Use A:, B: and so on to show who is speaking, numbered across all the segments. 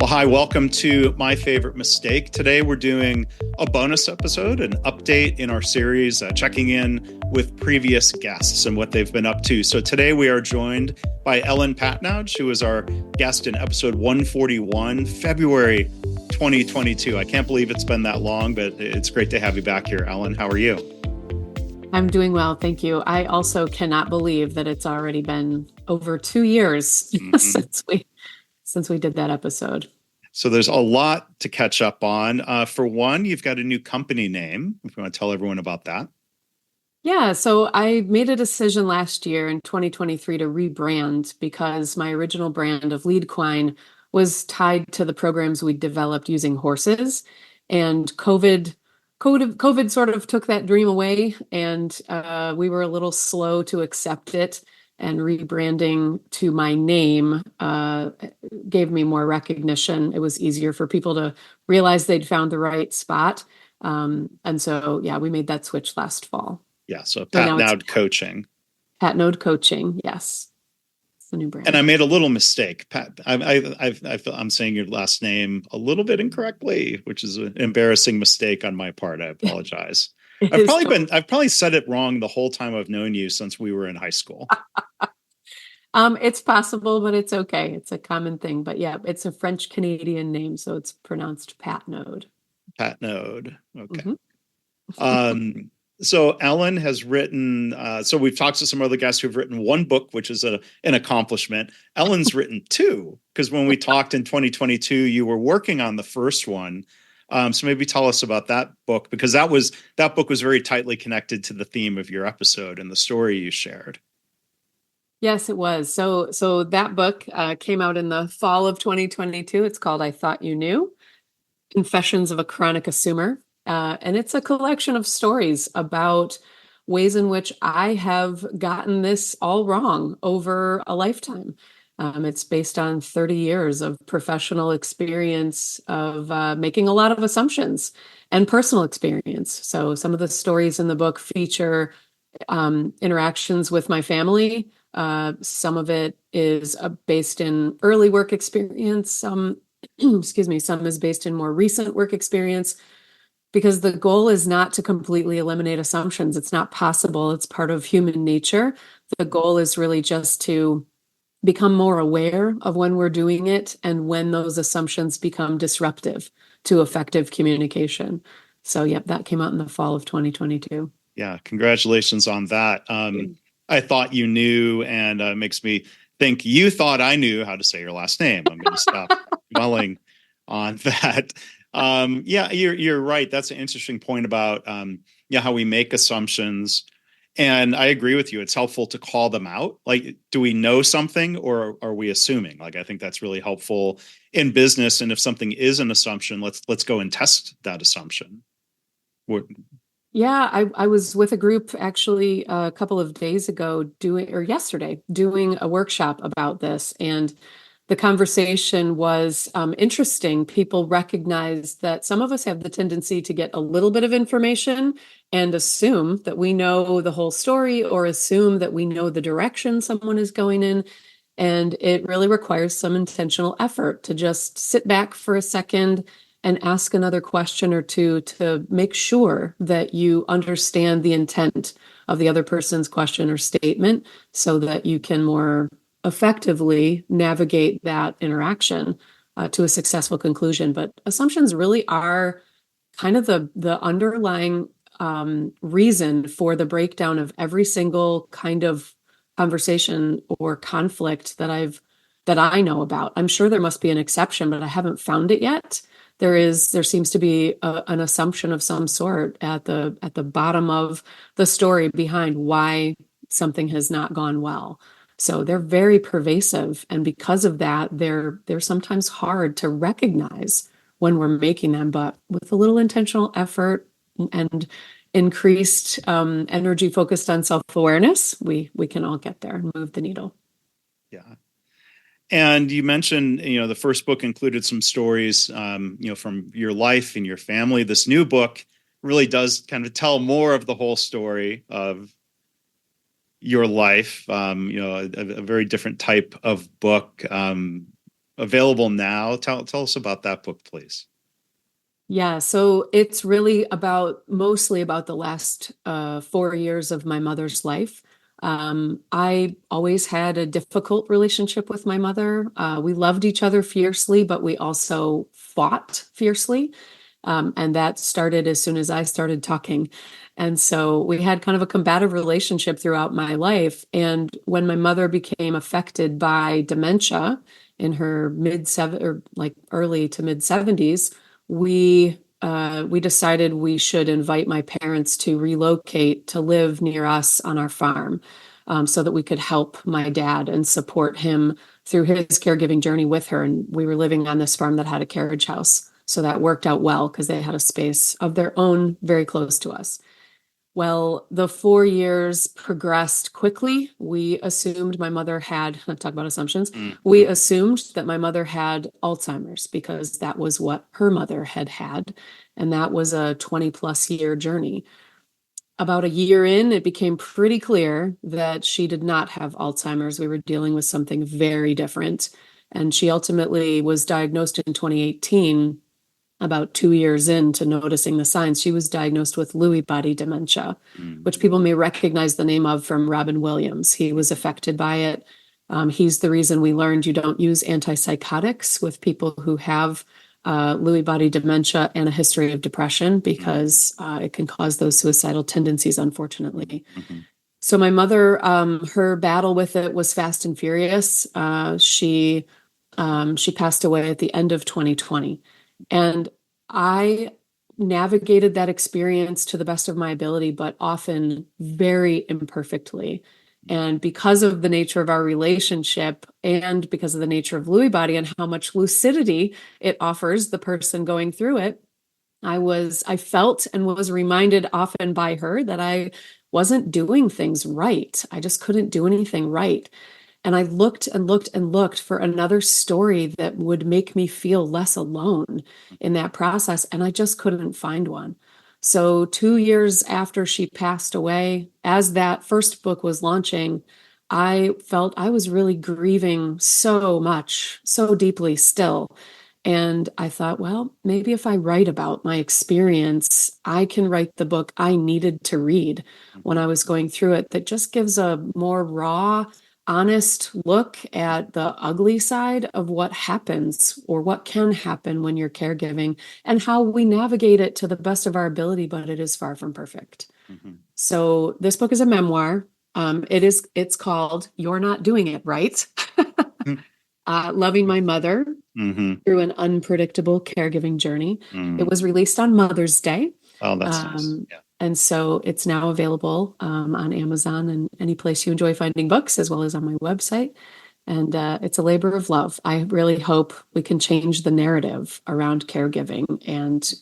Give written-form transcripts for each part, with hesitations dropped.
A: Well, hi, welcome to My Favorite Mistake. Today we're doing a bonus episode, an update in our series, checking in with previous guests and what they've been up to. So today we are joined by Ellen Patnaude. She was our guest in episode 141, February 2022. I can't believe it's been that long, but it's great to have you back here, Ellen. How are you?
B: I'm doing well, thank you. I also cannot believe that it's already been over 2 years since we did that episode.
A: So there's a lot to catch up on. For one, you've got a new company name, if you want to tell everyone about that.
B: Yeah, so I made a decision last year in 2023 to rebrand because my original brand of Lead Quine was tied to the programs we developed using horses. And COVID sort of took that dream away, and we were a little slow to accept it. And rebranding to my name gave me more recognition. It was easier for people to realize they'd found the right spot. And so, yeah, we made that switch last fall.
A: Yeah, so Patnaude Coaching.
B: Patnaude Coaching, yes. It's the new brand.
A: And I made a little mistake. I'm saying your last name a little bit incorrectly, which is an embarrassing mistake on my part. I apologize. I've probably said it wrong the whole time I've known you since we were in high school.
B: It's possible, but it's okay. It's a common thing. But yeah, it's a French Canadian name, so it's pronounced Patnaude.
A: Patnaude. Okay.
B: Mm-hmm.
A: So Ellen has written, so we've talked to some other guests who've written one book, which is an accomplishment. Ellen's written two, because when we talked in 2022, you were working on the first one. So maybe tell us about that book, because that book was very tightly connected to the theme of your episode and the story you shared.
B: Yes, it was. So that book came out in the fall of 2022. It's called I Thought You Knew: Confessions of a Chronic Assumer. And it's a collection of stories about ways in which I have gotten this all wrong over a lifetime. It's based on 30 years of professional experience of making a lot of assumptions and personal experience. So some of the stories in the book feature interactions with my family. Some of it is based in early work experience. Some is based in more recent work experience, because the goal is not to completely eliminate assumptions. It's not possible. It's part of human nature. The goal is really just to become more aware of when we're doing it and when those assumptions become disruptive to effective communication. So, yep, that came out in the fall of 2022.
A: Yeah, congratulations on that. I thought you knew, and makes me think you thought I knew how to say your last name. I'm going to stop dwelling on that. Yeah, you're right. That's an interesting point about how we make assumptions. And I agree with you. It's helpful to call them out. Like, do we know something, or are we assuming? Like, I think that's really helpful in business. And if something is an assumption, let's go and test that assumption.
B: Yeah, I was with a group actually a couple of days ago yesterday doing a workshop about this. And the conversation was interesting. People recognized that some of us have the tendency to get a little bit of information and assume that we know the whole story, or assume that we know the direction someone is going in. And it really requires some intentional effort to just sit back for a second and ask another question or two to make sure that you understand the intent of the other person's question or statement, so that you can more effectively navigate that interaction to a successful conclusion. But assumptions really are kind of the underlying reason for the breakdown of every single kind of conversation or conflict that I know about. I'm sure there must be an exception, but I haven't found it yet. There seems to be an assumption of some sort at the bottom of the story behind why something has not gone well. So they're very pervasive, and because of that, they're sometimes hard to recognize when we're making them. But with a little intentional effort and increased energy focused on self-awareness, we can all get there and move the needle.
A: Yeah. And you mentioned, the first book included some stories, from your life and your family. This new book really does kind of tell more of the whole story of your life, a very different type of book. available now. Tell us about that book, please.
B: Yeah, so it's really mostly about the last 4 years of my mother's life. I always had a difficult relationship with my mother. We loved each other fiercely, but we also fought fiercely. And that started as soon as I started talking. And so we had kind of a combative relationship throughout my life. And when my mother became affected by dementia in her early to mid 70s, we decided we should invite my parents to relocate to live near us on our farm, so that we could help my dad and support him through his caregiving journey with her. And we were living on this farm that had a carriage house. So that worked out well because they had a space of their own very close to us. Well, the 4 years progressed quickly. We assumed my mother had, let's talk about assumptions. We assumed that my mother had Alzheimer's because that was what her mother had had. And that was a 20+ year journey. About a year in, it became pretty clear that she did not have Alzheimer's. We were dealing with something very different. And she ultimately was diagnosed in 2018. About 2 years into noticing the signs, she was diagnosed with Lewy body dementia, which people may recognize the name of from Robin Williams. He was affected by it. He's the reason we learned you don't use antipsychotics with people who have Lewy body dementia and a history of depression because it can cause those suicidal tendencies, unfortunately. So my mother, her battle with it was fast and furious. She passed away at the end of 2020. And I navigated that experience to the best of my ability, but often very imperfectly. And because of the nature of our relationship and because of the nature of Lewy body and how much lucidity it offers the person going through it, I felt and was reminded often by her that I wasn't doing things right. I just couldn't do anything right. And I looked and looked and looked for another story that would make me feel less alone in that process. And I just couldn't find one. So 2 years after she passed away, as that first book was launching, I felt I was really grieving so much, so deeply still. And I thought, well, maybe if I write about my experience, I can write the book I needed to read when I was going through it that just gives a more raw, honest look at the ugly side of what happens or what can happen when you're caregiving and how we navigate it to the best of our ability, but it is far from perfect. So this book is a memoir. It's called You're Not Doing It Right. Loving my mother through an unpredictable caregiving journey. It was released on Mother's Day.
A: Oh, that's nice. Yeah.
B: And so it's now available on Amazon and any place you enjoy finding books, as well as on my website. And it's a labor of love. I really hope we can change the narrative around caregiving and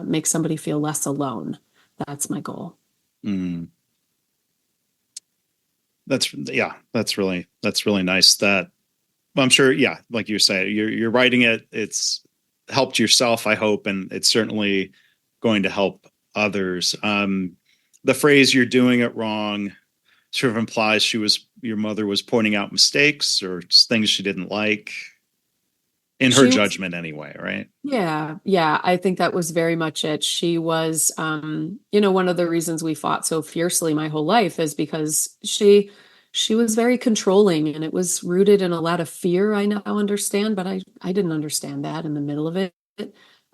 B: make somebody feel less alone. That's my goal.
A: That's really nice. That I'm sure. Yeah, like you say, you're writing it. It's helped yourself, I hope, and it's certainly going to help others. The phrase "you're doing it wrong" sort of implies your mother was pointing out mistakes or just things she didn't like, in her judgment anyway, right?
B: Yeah. I think that was very much it. She was, one of the reasons we fought so fiercely my whole life is because she was very controlling, and it was rooted in a lot of fear. I now understand, but I didn't understand that in the middle of it.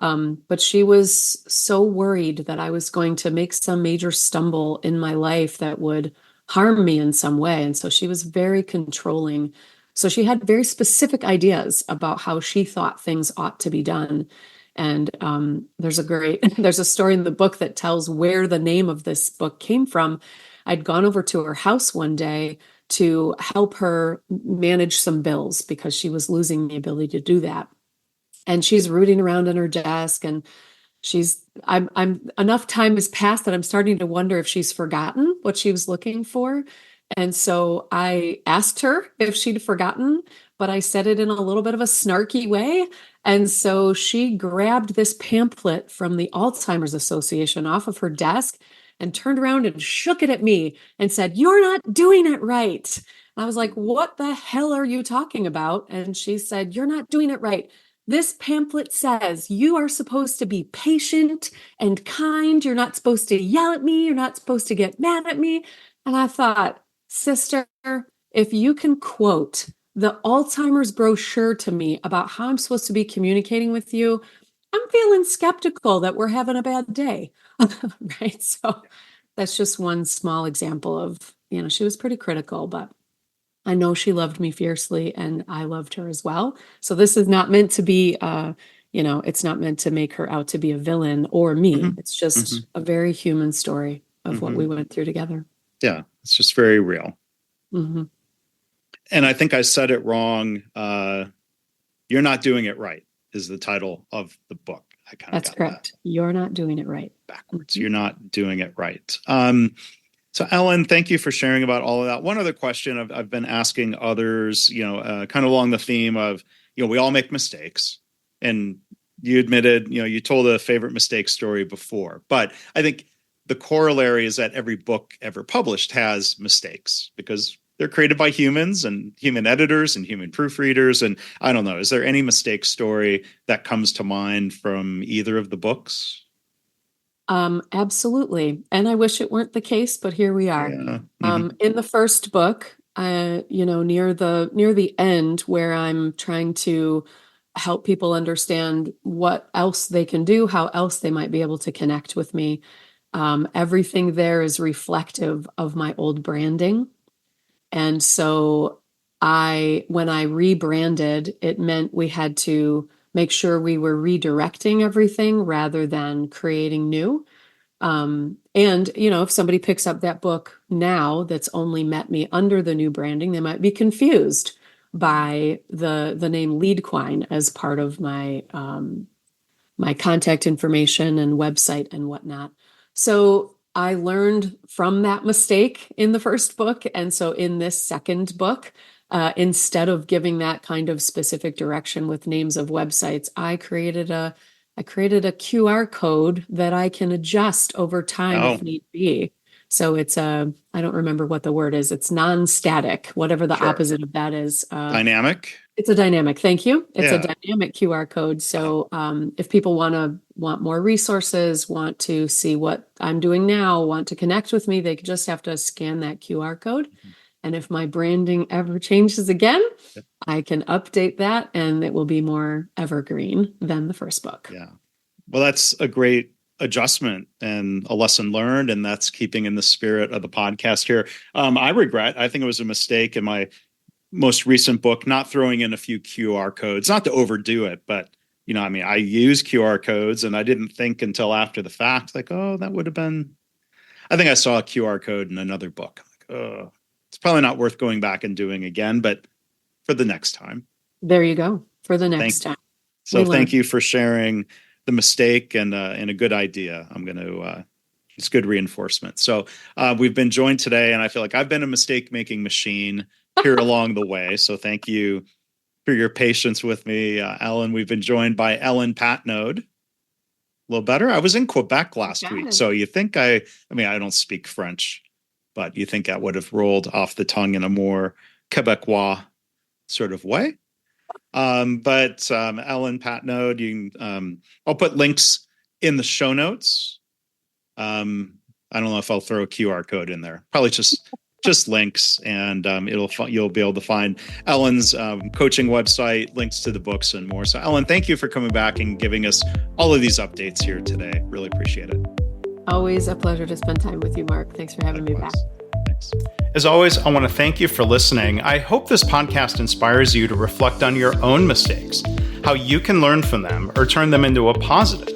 B: But she was so worried that I was going to make some major stumble in my life that would harm me in some way. And so she was very controlling. So she had very specific ideas about how she thought things ought to be done. And there's a story in the book that tells where the name of this book came from. I'd gone over to her house one day to help her manage some bills because she was losing the ability to do that. And she's rooting around on her desk, and I'm enough time has passed that I'm starting to wonder if she's forgotten what she was looking for. And so I asked her if she'd forgotten, but I said it in a little bit of a snarky way. And so she grabbed this pamphlet from the Alzheimer's Association off of her desk and turned around and shook it at me and said, "You're not doing it right." And I was like, what the hell are you talking about? And she said, you're not doing it right. This pamphlet says you are supposed to be patient and kind. You're not supposed to yell at me. You're not supposed to get mad at me. And I thought, sister, if you can quote the Alzheimer's brochure to me about how I'm supposed to be communicating with you, I'm feeling skeptical that we're having a bad day. Right. So that's just one small example of, she was pretty critical, but I know she loved me fiercely and I loved her as well. So this is not meant to be, it's not meant to make her out to be a villain or me.
A: Mm-hmm.
B: It's just a very human story of what we went through together.
A: Yeah. It's just very real.
B: Mm-hmm.
A: And I think I said it wrong. You're Not Doing It Right is the title of the book.
B: That's correct. You're not doing it right.
A: Backwards. You're not doing it right. So Ellen, thank you for sharing about all of that. One other question I've been asking others, kind of along the theme of, we all make mistakes, and you admitted, you told a favorite mistake story before, but I think the corollary is that every book ever published has mistakes because they're created by humans and human editors and human proofreaders. And I don't know, is there any mistake story that comes to mind from either of the books?
B: Absolutely. And I wish it weren't the case, but here we are.
A: Yeah. Mm-hmm.
B: In the first book, near the end where I'm trying to help people understand what else they can do, how else they might be able to connect with me. Everything there is reflective of my old branding. And so when I rebranded, it meant we had to make sure we were redirecting everything rather than creating new. And, if somebody picks up that book now that's only met me under the new branding, they might be confused by the name Leadquine as part of my my contact information and website and whatnot. So I learned from that mistake in the first book. And so in this second book, instead of giving that kind of specific direction with names of websites, I created a QR code that I can adjust over time if need be. So it's I don't remember what the word is. It's non-static, whatever the opposite of that is.
A: Dynamic.
B: It's a dynamic. Thank you. It's a dynamic QR code. So if people want more resources, want to see what I'm doing now, want to connect with me, they just have to scan that QR code. Mm-hmm. And if my branding ever changes again, I can update that and it will be more evergreen than the first book.
A: Yeah. Well, that's a great adjustment and a lesson learned. And that's keeping in the spirit of the podcast here. I think it was a mistake in my most recent book, not throwing in a few QR codes, not to overdo it, but I use QR codes and I didn't think until after the fact, like, oh, that would have been, I think I saw a QR code in another book. I'm like, oh, it's probably not worth going back and doing again, but for the next time.
B: There you go. For the next time.
A: So thank you for sharing the mistake and a good idea. I'm going to, it's good reinforcement. So we've been joined today and I feel like I've been a mistake-making machine here along the way. So thank you for your patience with me, Ellen. We've been joined by Ellen Patnaude. A little better. I was in Quebec last week. So you think I don't speak French, but you think that would have rolled off the tongue in a more Quebecois sort of way. But Ellen Patnaude, I'll put links in the show notes. I don't know if I'll throw a QR code in there. Probably just links, and you'll be able to find Ellen's coaching website, links to the books, and more. So, Ellen, thank you for coming back and giving us all of these updates here today. Really appreciate it.
B: Always a pleasure to spend time with you, Mark. Thanks for having me back.
A: Thanks. As always, I want to thank you for listening. I hope this podcast inspires you to reflect on your own mistakes, how you can learn from them or turn them into a positive.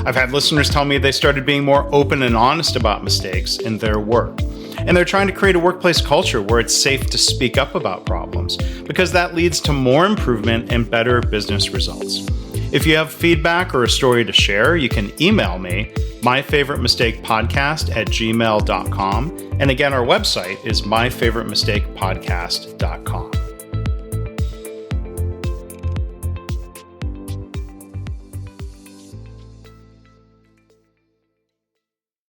A: I've had listeners tell me they started being more open and honest about mistakes in their work. And they're trying to create a workplace culture where it's safe to speak up about problems, because that leads to more improvement and better business results. If you have feedback or a story to share, you can email me, myfavoritemistakepodcast@gmail.com. And again, our website is myfavoritemistakepodcast.com.